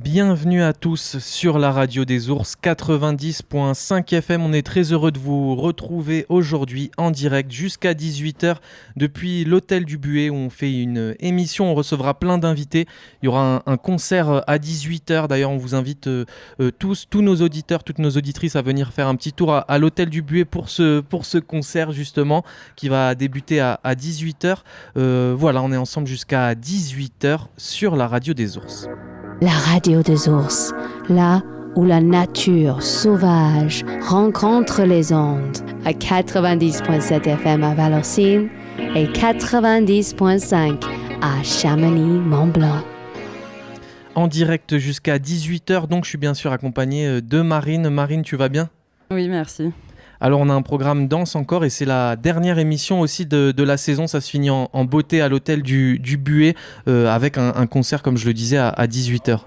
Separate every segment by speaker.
Speaker 1: Bienvenue à tous sur la radio des ours 90.5 FM. On est très heureux de vous retrouver aujourd'hui en direct jusqu'à 18h depuis l'hôtel du Buet où on fait une émission. On recevra plein d'invités. Il y aura un concert à 18h. D'ailleurs, on vous invite tous nos auditeurs, toutes nos auditrices à venir faire un petit tour à l'hôtel du Buet pour ce concert justement qui va débuter à 18h. Voilà, on est ensemble jusqu'à 18h sur la radio des ours.
Speaker 2: La radio des ours, là où la nature sauvage rencontre les ondes, à 90.7 FM à Valorcine et 90.5 à Chamonix-Mont-Blanc.
Speaker 1: En direct jusqu'à 18h, donc je suis bien sûr accompagné de Marine. Marine, tu vas bien ?
Speaker 3: Oui, merci.
Speaker 1: Alors on a un programme dense encore et c'est la dernière émission aussi de la saison. Ça se finit en beauté à l'hôtel du Buet avec un concert, comme je le disais, à 18h.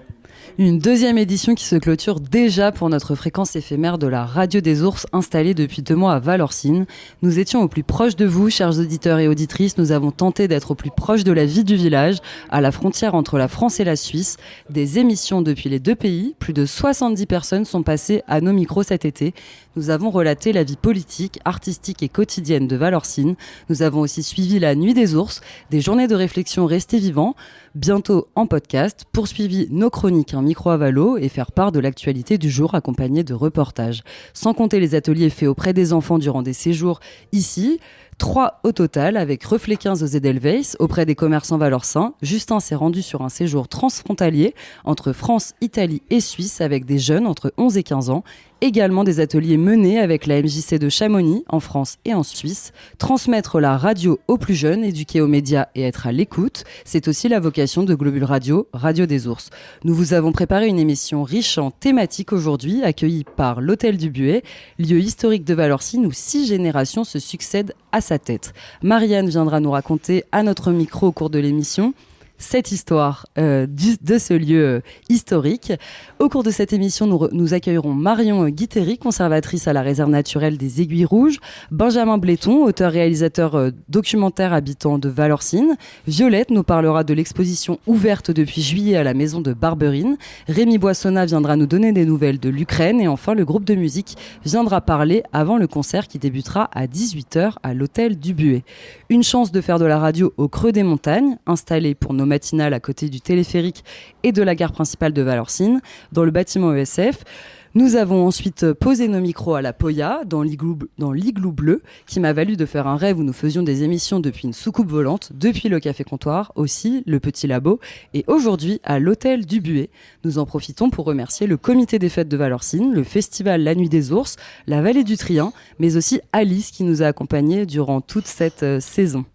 Speaker 3: Une deuxième édition qui se clôture déjà pour notre fréquence éphémère de la radio des ours installée depuis 2 mois à Valorcine. Nous étions au plus proche de vous, chers auditeurs et auditrices. Nous avons tenté d'être au plus proche de la vie du village, à la frontière entre la France et la Suisse. Des émissions depuis les 2 pays. Plus de 70 personnes sont passées à nos micros cet été. Nous avons relaté la vie politique, artistique et quotidienne de Valorcine. Nous avons aussi suivi la Nuit des ours, des journées de réflexion restées vivants, bientôt en podcast, poursuivi nos chroniques en micro à Valo et faire part de l'actualité du jour accompagnée de reportages. Sans compter les ateliers faits auprès des enfants durant des séjours ici, 3 au total, avec Reflet 15 aux Edelweiss, auprès des commerçants valorcins. Justin s'est rendu sur un séjour transfrontalier entre France, Italie et Suisse avec des jeunes entre 11 et 15 ans. Également des ateliers menés avec la MJC de Chamonix, en France et en Suisse. Transmettre la radio aux plus jeunes, éduquer aux médias et être à l'écoute, c'est aussi la vocation de Globule Radio, Radio des ours. Nous vous avons préparé une émission riche en thématiques aujourd'hui, accueillie par l'hôtel du Buet, lieu historique de Valorcine où 6 générations se succèdent à sa tête. Marianne viendra nous raconter à notre micro au cours de l'émission cette histoire de ce lieu historique. Au cours de cette émission, nous accueillerons Marion Guittery, conservatrice à la réserve naturelle des Aiguilles Rouges, Benjamin Bléton, auteur-réalisateur documentaire habitant de Valorcine. Violette nous parlera de l'exposition ouverte depuis juillet à la maison de Barberine. Rémi Boissonnat viendra nous donner des nouvelles de l'Ukraine. Et enfin, le groupe de musique viendra parler avant le concert qui débutera à 18h à l'hôtel du Buet. Une chance de faire de la radio au creux des montagnes, installée pour nos matinale à côté du téléphérique et de la gare principale de Valorcine, dans le bâtiment ESF. Nous avons ensuite posé nos micros à la Poya, dans l'igloo bleu, qui m'a valu de faire un rêve où nous faisions des émissions depuis une soucoupe volante, depuis le café comptoir, aussi le petit labo, et aujourd'hui à l'hôtel du Buet. Nous en profitons pour remercier le comité des fêtes de Valorcine, le festival La Nuit des ours, la vallée du Trien, mais aussi Alice qui nous a accompagnés durant toute cette saison.